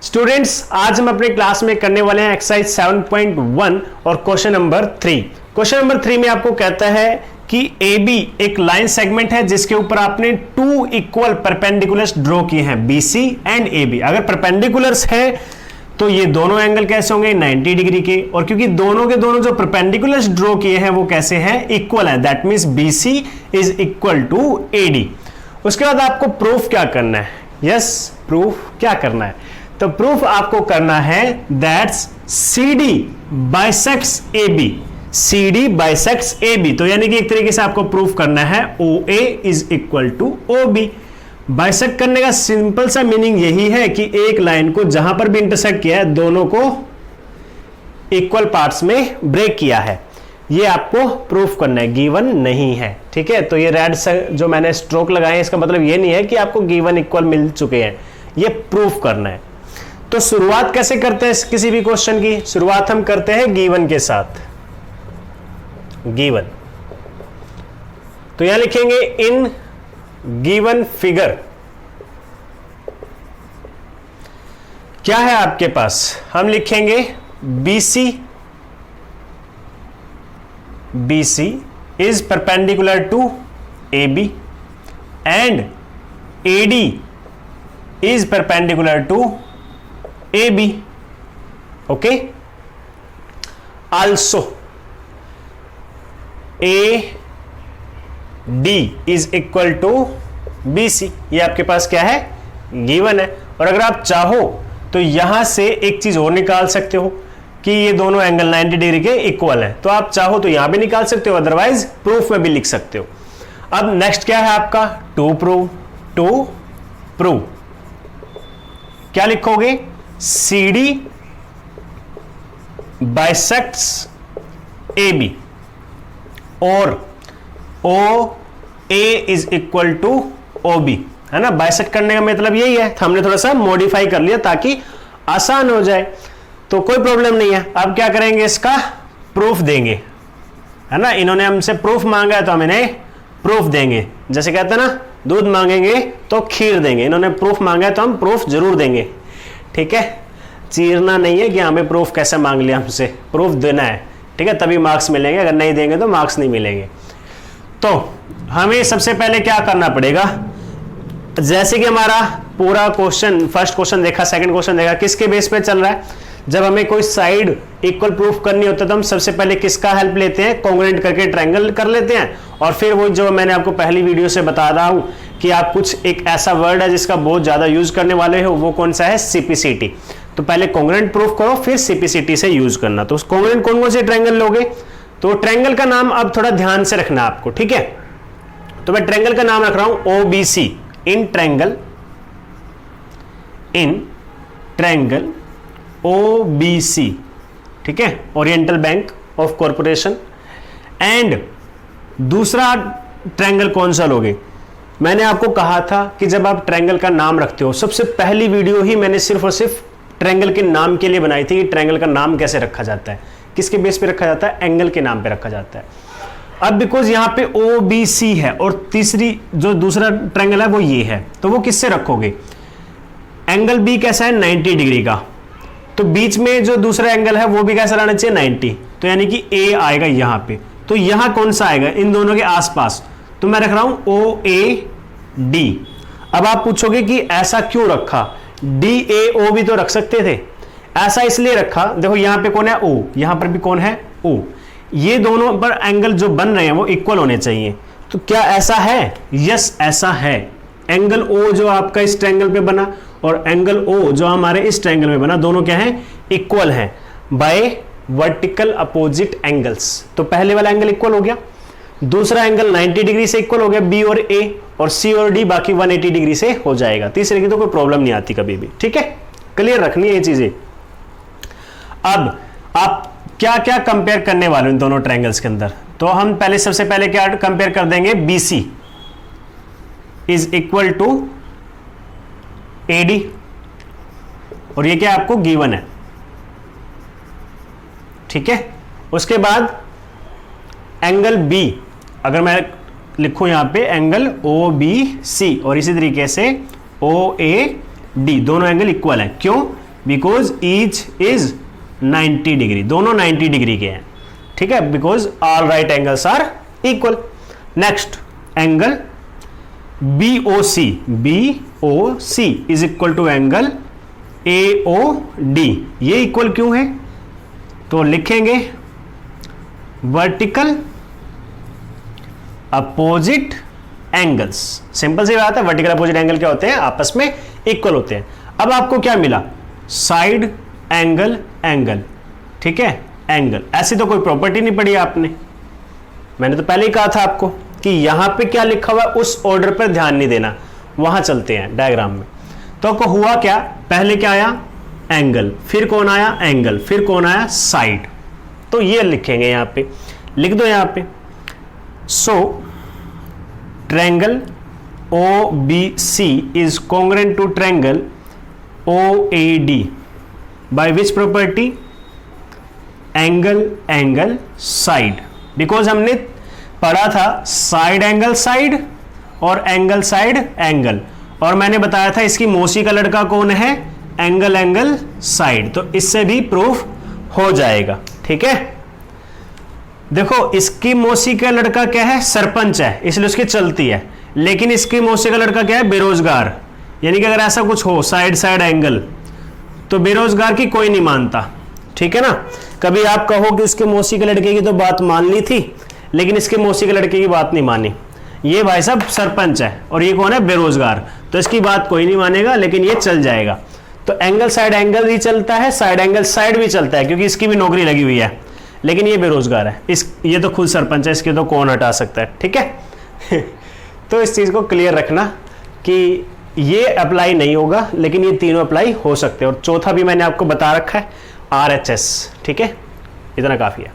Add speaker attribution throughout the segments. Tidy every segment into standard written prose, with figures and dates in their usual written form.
Speaker 1: Students, आज हम अपने क्लास में करने वाले हैं एक्सरसाइज 7.1 और क्वेश्चन नंबर 3। क्वेश्चन नंबर 3 में आपको कहता है कि AB एक लाइन सेगमेंट है जिसके ऊपर आपने टू इक्वल परपेंडिकुलर्स ड्रॉ किए हैं, BC एंड AB। अगर परपेंडिकुलर्स है तो ये दोनों एंगल कैसे होंगे, 90 डिग्री के, और क्योंकि दोनों के दोनों जो परपेंडिकुलर्स ड्रॉ किए हैं वो कैसे हैं, इक्वल है, that means BC is equal to AD। उसके बाद आपको प्रूफ क्या करना है, यस प्रूफ क्या करना है, तो प्रूफ आपको करना है that's CD bisects AB, CD bisects AB। तो यानी कि एक तरीके से आपको प्रूफ करना है OA is equal to OB। Bisect करने का सिंपल सा मीनिंग यही है कि एक लाइन को जहां पर भी इंटरसेक्ट किया है दोनों को इक्वल पार्ट्स में ब्रेक किया है, ये आपको प्रूफ करना है, गिवन नहीं है। ठीक है, तो ये रेड जो मैंने स्ट्रोक लगाए हैं इसका मतलब ये नहीं है कि आपको गिवन इक्वल मिल चुके हैं, ये प्रूफ करना है। तो शुरुआत कैसे करते हैं किसी भी क्वेश्चन की, शुरुआत हम करते हैं गिवन के साथ, गिवन। तो यहां लिखेंगे इन गिवन फिगर क्या है आपके पास, हम लिखेंगे BC is perpendicular to AB and AD is perpendicular to AB। Okay, also AD is equal to BC, ये आपके पास क्या है, गिवन है। और अगर आप चाहो तो यहां से एक चीज और निकाल सकते हो कि ये दोनों एंगल 90 डिग्री के इक्वल है, तो आप चाहो तो यहां भी निकाल सकते हो, अदरवाइज प्रूफ में भी लिख सकते हो। अब नेक्स्ट क्या है आपका, टू प्रूव क्या लिखोगे, CD बाइसेक्ट्स AB और OA is equal to OB, है ना। बाइसेक्ट करने का मतलब यही है, हमने थोड़ा सा मॉडिफाई कर लिया ताकि आसान हो जाए, तो कोई प्रॉब्लम नहीं है। अब क्या करेंगे, इसका प्रूफ देंगे, है ना। इन्होंने हमसे प्रूफ मांगा है तो हम इन्हें प्रूफ देंगे, जैसे कहते हैं ना दूध मांगेंगे तो खीर देंगे, इन्होंने प्रूफ मांगा है तो हम प्रूफ जरूर देंगे। ठीक है, चीरना नहीं है कि हमें प्रूफ कैसे मांग लिया, हमसे प्रूफ देना है, ठीक है, तभी मार्क्स मिलेंगे, अगर नहीं देंगे तो मार्क्स नहीं मिलेंगे। तो हमें सबसे पहले क्या करना पड़ेगा, जैसे कि हमारा पूरा क्वेश्चन, फर्स्ट क्वेश्चन देखा, सेकंड क्वेश्चन देखा, किसके बेस पे चल रहा है, जब हमें कोई साइड इक्वल प्रूफ करनी होता है तो हम सबसे पहले किसका हेल्प लेते हैं, कॉन्ग्रुएंट करके ट्रायंगल कर लेते हैं, और फिर वो जो मैंने आपको पहली वीडियो से बता रहा हूं कि आप कुछ एक ऐसा वर्ड है जिसका बहुत ज्यादा यूज करने वाले हो, वो कौन सा है, CPCT। तो पहले कॉन्ग्रुएंट प्रूफ करो फिर CPCT से यूज करना। तो कॉन्ग्रुएंट कौन कौन से ट्रायंगल लोगे, तो ट्रायंगल का नाम अब थोड़ा ध्यान से रखना आपको, ठीक है। तो मैं ट्रायंगल का नाम रख रहा हूं OBC, इन ट्रायंगल OBC, ठीक है, oriental bank of corporation. And दूसरा ट्रायंगल कौन सा लोगे, मैंने आपको कहा था कि जब आप ट्रायंगल का नाम रखते हो, सबसे पहली वीडियो ही मैंने सिर्फ और सिर्फ ट्रायंगल के नाम के लिए बनाई थी कि ट्रायंगल का नाम कैसे रखा जाता है, किसके बेस पे रखा जाता है, एंगल के नाम पे रखा जाता है। अब बिकॉज यहां पे OBC है और तीसरी जो दूसरा ट्रायंगल है वो ये है, तो वो किससे रखोगे, एंगल B कैसा है, 90 डिग्री का, तो बीच में जो दूसरा एंगल है वो भी कैसा रहना चाहिए, 90, तो यानी कि A आएगा यहां पे, तो यहां कौन सा आएगा, इन दोनों के आसपास, तो मैं रख रहा हूं OAD। अब आप पूछोगे कि ऐसा क्यों रखा, DAO भी तो रख सकते थे, ऐसा इसलिए रखा, देखो यहां पे कौन है O, यहां पर भी कौन है O, ये दोनों पर एंगल जो बन रहे हैं वो इक्वल होने चाहिए। तो क्या ऐसा है, यस ऐसा है, एंगल O जो आपका इस ट्रायंगल पे बना और एंगल O जो हमारे इस ट्रायंगल में बना, दोनों क्या है, इक्वल हैं बाय वर्टिकल अपोजिट एंगल्स। तो पहले वाला एंगल इक्वल हो गया, दूसरा एंगल 90 डिग्री से इक्वल हो गया, B और A, और C और D बाकी 180 डिग्री से हो जाएगा। तीसरे की तो कोई प्रॉब्लम नहीं आती कभी भी, ठीक है, क्लियर रखनी है ये चीजें। अब आप क्या क्या कंपेयर करने वाले इन दोनों ट्रायंगल्स के अंदर, तो हम पहले सबसे पहले क्या कंपेयर कर देंगे, BC is equal to AD, और ये क्या आपको गिवन है, ठीक है। उसके बाद एंगल B, अगर मैं लिखूं यहां पे एंगल OBC, और इसी तरीके से OAD, दोनों एंगल इक्वल है, क्यों, बिकॉज ईच इज 90 डिग्री, दोनों 90 डिग्री के हैं, ठीक है, because all right angles are equal. Next angle BOC, BOC is equal to angle AOD, ये इक्वल क्यों है? तो लिखेंगे वर्टिकल अपोजिट एंगल्स। सिंपल सी बात है, वर्टिकल अपोजिट एंगल क्या होते हैं? आपस में इक्वल होते हैं। अब आपको क्या मिला? साइड एंगल एंगल, ठीक है, एंगल। ऐसी तो कोई प्रॉपर्टी नहीं पढ़ी आपने, मैंने तो पहले ही कहा था आपको कि यहां पे क्या लिखा हुआ है उस ऑर्डर पर ध्यान नहीं देना, वहां चलते हैं डायग्राम में। तो आपको हुआ क्या? पहले क्या आया? एंगल, फिर कौन आया? एंगल, फिर कौन आया? साइड। तो ये लिखेंगे यहां पे, लिख दो यहां पे। So triangle OBC is congruent to triangle OAD by which property? Angle angle side. Because हमने पढ़ा था साइड एंगल साइड और एंगल साइड एंगल, और मैंने बताया था इसकी मौसी का लड़का कौन है? Angle angle side. तो इससे भी प्रूफ हो जाएगा, ठीक है। देखो इसकी मौसी का लड़का क्या है? सरपंच है, इसलिए उसकी चलती है। लेकिन इसकी मौसी का लड़का क्या है? बेरोजगार। यानी कि अगर ऐसा कुछ हो साइड साइड एंगल, तो बेरोजगार की कोई नहीं मानता, ठीक है ना। कभी आप कहो कि उसके मौसी के लड़के की तो बात मान ली थी, लेकिन इसके मौसी के लड़के की बात नहीं मानी। ये भाई साहब सरपंच है और ये कौन है? बेरोजगार। तो इसकी बात कोई नहीं मानेगा, लेकिन ये चल जाएगा। तो एंगल साइड एंगल भी चलता है, साइड एंगल साइड भी चलता है, क्योंकि इसकी भी नौकरी लगी हुई है, लेकिन ये बेरोजगार है। ये तो खुद सरपंच है, इसके तो कौन हटा सकता है, ठीक है। तो इस चीज को क्लियर रखना कि ये अप्लाई नहीं होगा, लेकिन ये तीनों अप्लाई हो सकते हैं। और चौथा भी मैंने आपको बता रखा है, RHS, ठीक है, इतना काफी है।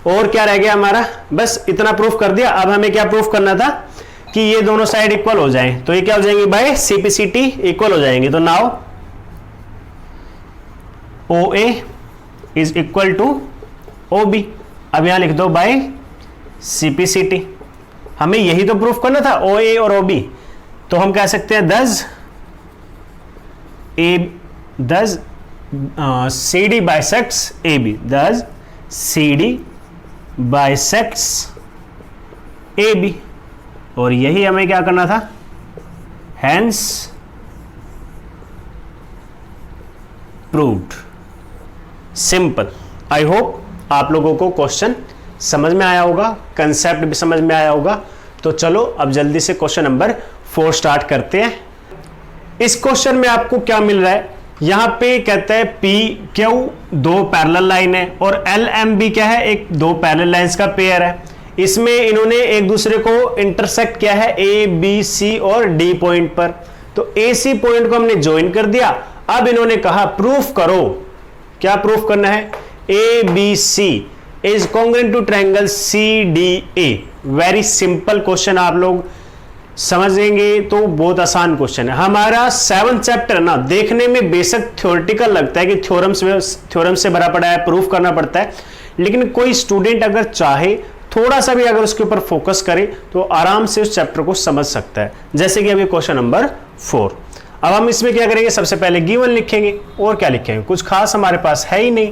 Speaker 1: और क्या रह गया हमारा? बस इतना प्रूफ कर दिया। अब हमें क्या प्रूफ करना था? कि ये दोनों साइड इक्वल हो जाएं। तो ये क्या हो जाएंगे? बाय CPCT इक्वल हो जाएंगे। तो now OA is equal to OB। अब यहां लिख दो बाय CPCT। हमें यही तो प्रूफ करना था, OA और OB। तो हम कह सकते हैं thus CD bisects AB, thus CD bisects AB। और यही हमें क्या करना था? Hence proved। Simple. I hope आप लोगों को क्वेश्चन समझ में आया होगा, कंसेप्ट भी समझ में आया होगा। तो चलो अब जल्दी से क्वेश्चन नंबर 4 स्टार्ट करते हैं। इस क्वेश्चन में आपको क्या मिल रहा है? यहां पे कहता है PQ दो पैरेलल लाइन है और LMB क्या है? एक दो पैरेलल लाइंस का पेयर है। इसमें इन्होंने एक दूसरे को इंटरसेक्ट किया है ABC और D पॉइंट पर। तो AC पॉइंट को हमने ज्वाइन कर दिया। अब इन्होंने कहा प्रूफ करो। क्या प्रूफ करना है? ABC is congruent to triangle CDA। Very simple question, आप लोग समझेंगे तो बहुत आसान क्वेश्चन है। हमारा 7th चैप्टर ना देखने में बेशक थ्योरेटिकल लगता है कि थ्योरम से भरा पड़ा है, प्रूफ करना पड़ता है, लेकिन कोई स्टूडेंट अगर चाहे थोड़ा सा भी अगर उसके ऊपर फोकस करे तो आराम से उस चैप्टर को समझ सकता है। जैसे कि अभी क्वेश्चन नंबर 4। अब हम इसमें क्या करेंगे? सबसे पहले गिवन लिखेंगे। और क्या लिखेंगे? कुछ खास हमारे पास है ही नहीं,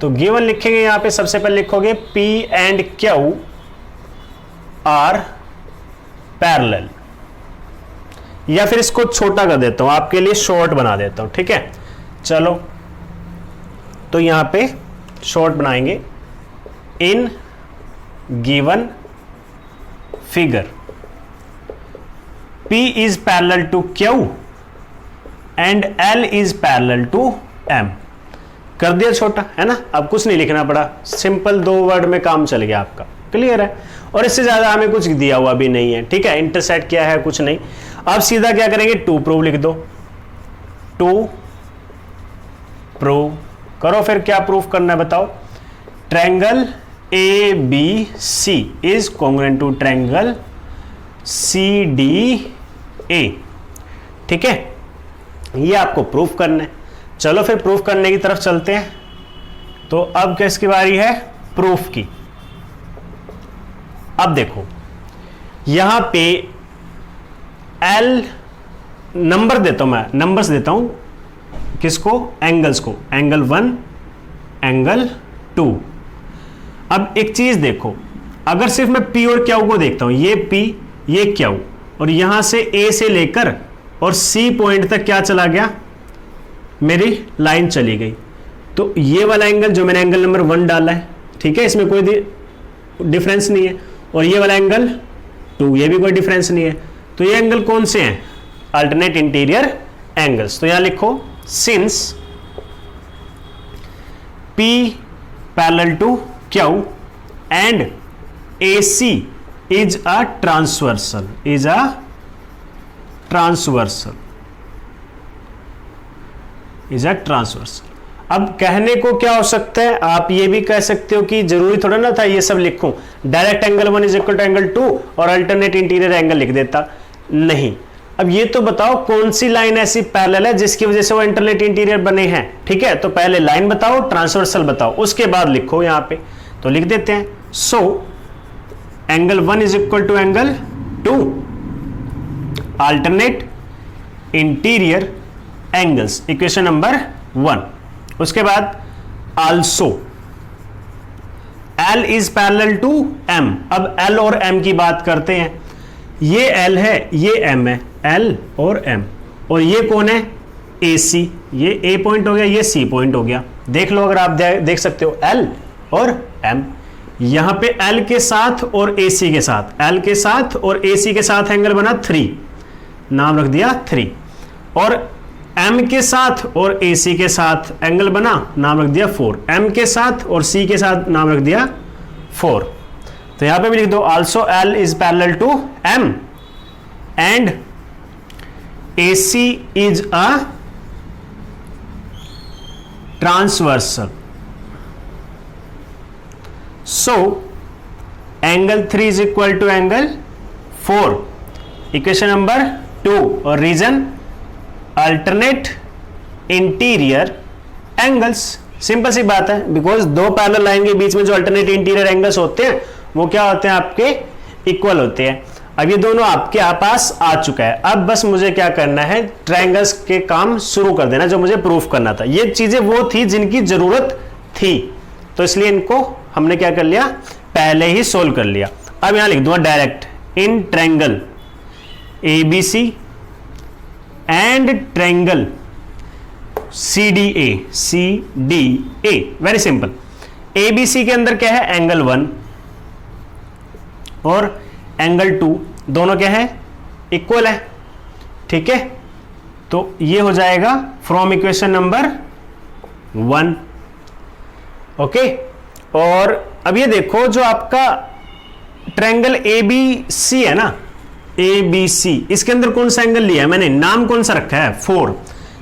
Speaker 1: तो गिवन लिखेंगे। यहां पे सबसे पहले लिखोगे P and Q are parallel, या फिर इसको छोटा कर देता हूं, आपके लिए शॉर्ट बना देता हूं, ठीक है। चलो तो यहां पे शॉर्ट बनाएंगे। In given figure P is parallel to Q and L is parallel to M। कर दिया छोटा, है ना। अब कुछ नहीं लिखना पड़ा, सिंपल 2 वर्ड में काम चल गया आपका, क्लियर है। और इससे ज्यादा हमें कुछ दिया हुआ भी नहीं है, ठीक है। इंटरसेक्ट क्या है? कुछ नहीं। अब सीधा क्या करेंगे? टू प्रूव लिख दो। टू प्रूव करो। फिर क्या प्रूफ करना है बताओ? Triangle ABC is congruent to triangle CDA, ठीक है। ये आपको प्रूफ करना है। चलो फिर प्रूफ करने की तरफ चलते हैं। तो अब किसकी बारी है? प्रूफ की। अब देखो यहां पे L नंबर देता हूं, मैं नंबर्स देता हूं किसको? एंगल्स को, एंगल 1, एंगल 2। अब एक चीज देखो, अगर सिर्फ मैं P और Q को देखता हूं, ये P ये Q, और यहां से A से लेकर और C पॉइंट तक क्या चला गया? मेरी लाइन चली गई। तो ये वाला एंगल जो मैंने एंगल नंबर 1 डाला है, ठीक है, इसमें कोई डिफरेंस नहीं है, और ये वाला एंगल 2, ये भी कोई डिफरेंस नहीं है। तो ये एंगल कौन से हैं? Alternate interior angles. तो यहां लिखो since P parallel to Q and AC is a transversal, is a transversal, is a transversal. अब कहने को क्या हो सकता है, आप ये भी कह सकते हो कि जरूरी थोड़ा ना था ये सब लिखूं, direct angle 1 is equal to angle 2 और अल्टरनेट इंटीरियर एंगल लिख देता। नहीं, अब ये तो बताओ कौन सी लाइन ऐसी पैरेलल है जिसकी वजह से वो अल्टरनेट इंटीरियर बने हैं। ठीक है, तो पहले लाइन बताओ, ट्रांसवर्सल बताओ, उसके बाद लिखो यहां पे। तो लिख देते हैं, so angle 1 is equal to angle 2 alternate interior angles, equation number 1। उसके बाद also L is parallel to M। अब L और M की बात करते हैं, ये L है, ये M है, L और M, और ये कौन है? AC, ये A पॉइंट हो गया, ये C पॉइंट हो गया। देख लो, अगर आप देख सकते हो L और M, यहां पे L के साथ और AC के साथ, L के साथ और AC के साथ एंगल बना 3, नाम रख दिया 3, और M के साथ और AC के साथ एंगल बना, नाम रख दिया 4, M के साथ और C के साथ नाम रख दिया 4। तो यहां पे भी लिख दो, also L is parallel to M and AC is a transversal, so angle 3 is equal to angle 4, equation number 2। और reason alternate interior angles. Simple सी बात है, बिकॉज दो पैरेलल लाइन के बीच में जो अल्टरनेट इंटीरियर एंगल्स होते हैं वो क्या होते हैं? आपके इक्वल होते हैं। अब ये दोनों आपके पास आ चुका है, अब बस मुझे क्या करना है? ट्रायंगल्स के काम शुरू कर देना, जो मुझे प्रूफ करना था। ये चीजें वो थी जिनकी जरूरत थी, तो इसलिए इनको हमने क्या कर लिया? पहले ही सोल्व कर लिया। अब यहां लिख दूंगा direct, in triangle ABC and triangle CDA, very simple. ABC के अंदर क्या है? एंगल 1 और एंगल 2, दोनों क्या है? इक्वल है। ठीक है, तो ये हो जाएगा फ्रॉम इक्वेशन नंबर 1। ओके, और अब ये देखो, जो आपका ट्रायंगल ABC है ना, ABC, इसके अंदर कौन सा एंगल लिया है मैंने? नाम कौन सा रखा है? 4।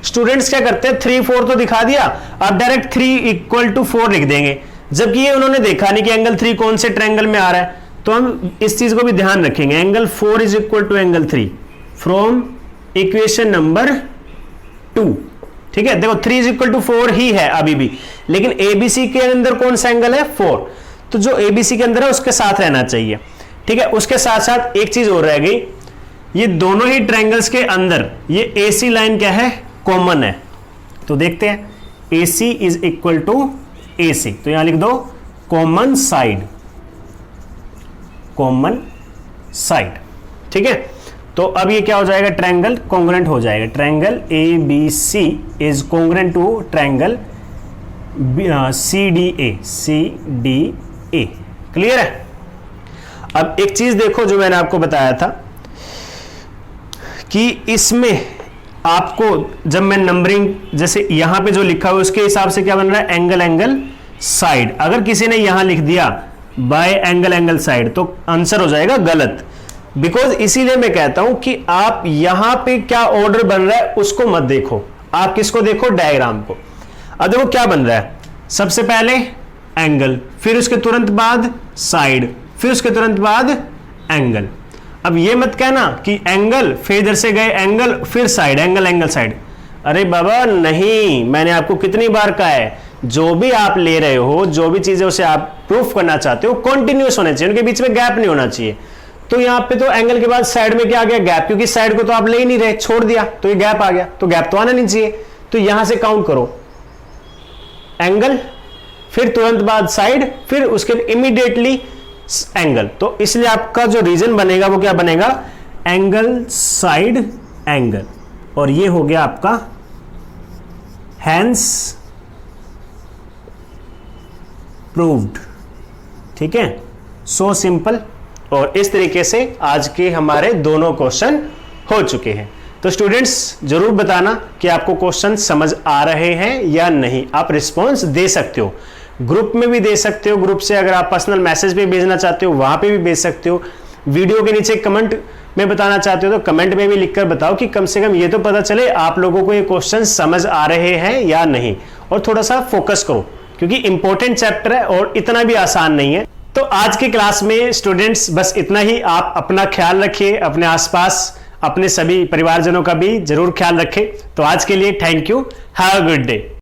Speaker 1: स्टूडेंट्स क्या करते हैं? 3 4 तो दिखा दिया, अब डायरेक्ट 3 इक्वल टू 4 लिख देंगे, जबकि ये उन्होंने देखा नहीं कि एंगल 3 कौन से ट्रायंगल में आ रहा है। तो हम इस चीज को भी ध्यान रखेंगे, angle 4 is equal to angle 3 from equation number 2। ठीक है, देखो 3 इज इक्वल टू 4 ही है अभी भी, लेकिन ABC के अंदर कौन सा एंगल है? 4। तो जो ABC के अंदर है उसके साथ रहना चाहिए। ठीक है, उसके साथ साथ एक चीज और रह गई, ये दोनों ही ट्रायंगल्स के अंदर ये AC लाइन क्या है? कॉमन है। तो देखते हैं, AC is equal to AC, तो यहां लिख दो कॉमन साइड, कॉमन साइड। ठीक है, तो अब ये क्या हो जाएगा? ट्रायंगल कॉन्ग्रुएंट हो जाएगा। Triangle ABC is congruent to triangle CDA। Clear है? अब एक चीज देखो, जो मैंने आपको बताया था कि इसमें आपको जब मैं नंबरिंग, जैसे यहां पे जो लिखा हुआ उसके हिसाब से क्या बन रहा है? Angle angle side. अगर किसी ने यहां लिख दिया बाय एंगल एंगल साइड, तो आंसर हो जाएगा गलत। बिकॉज इसीलिए मैं कहता हूं कि आप यहां पे क्या ऑर्डर बन रहा है उसको मत देखो, आप किसको देखो? डायग्राम को। अब देखो क्या बन रहा है, सबसे पहले एंगल, फिर उसके तुरंत बाद साइड, फिर उसके तुरंत बाद एंगल। अब ये मत कहना कि एंगल फिर इधर से गए एंगल फिर साइड, एंगल एंगल साइड। अरे बाबा नहीं, मैंने आपको कितनी बार कहा है, जो भी आप ले रहे हो, जो भी चीजें उसे आप प्रूफ करना चाहते हो, कॉन्टिन्यूस होने चाहिए, उनके बीच में गैप नहीं होना चाहिए। तो यहां पे तो एंगल के बाद साइड में क्या आ गया? गैप, क्योंकि साइड को तो आप ले ही नहीं रहे, छोड़ दिया, तो ये गैप आ गया, तो गैप तो आना नहीं चाहिए। तो यहां से काउंट करो, एंगल, फिर तुरंत बाद साइड, फिर उसके इमीडिएटली एंगल। तो इसलिए आपका जो रीजन बनेगा वो क्या बनेगा, एंगल साइड एंगल, और ये हो गया आपका हैंस प्रूव्ड। ठीक है, सो सिंपल। और इस तरीके से आज के हमारे दोनों क्वेश्चन हो चुके हैं। तो स्टूडेंट्स जरूर बताना कि आपको क्वेश्चन समझ आ रहे हैं या नहीं। आप रिस्पॉन्स दे सकते हो, ग्रुप में भी दे सकते हो, ग्रुप से अगर आप पर्सनल मैसेज पे भेजना चाहते हो वहां पे भी भेज सकते हो, वीडियो के नीचे कमेंट में बताना चाहते हो तो कमेंट में भी लिखकर बताओ कि कम से कम ये तो पता चले आप लोगों को ये क्वेश्चन समझ आ रहे हैं या नहीं। और थोड़ा सा फोकस करो क्योंकि इंपॉर्टेंट चैप्टर है और इतना भी आसान नहीं है। तो आज की क्लास में स्टूडेंट्स बस इतना ही। आप अपना ख्याल रखिए, अपने आसपास अपने सभी परिवारजनों का भी जरूर ख्याल रखें। तो आज के लिए thank you, have a good day.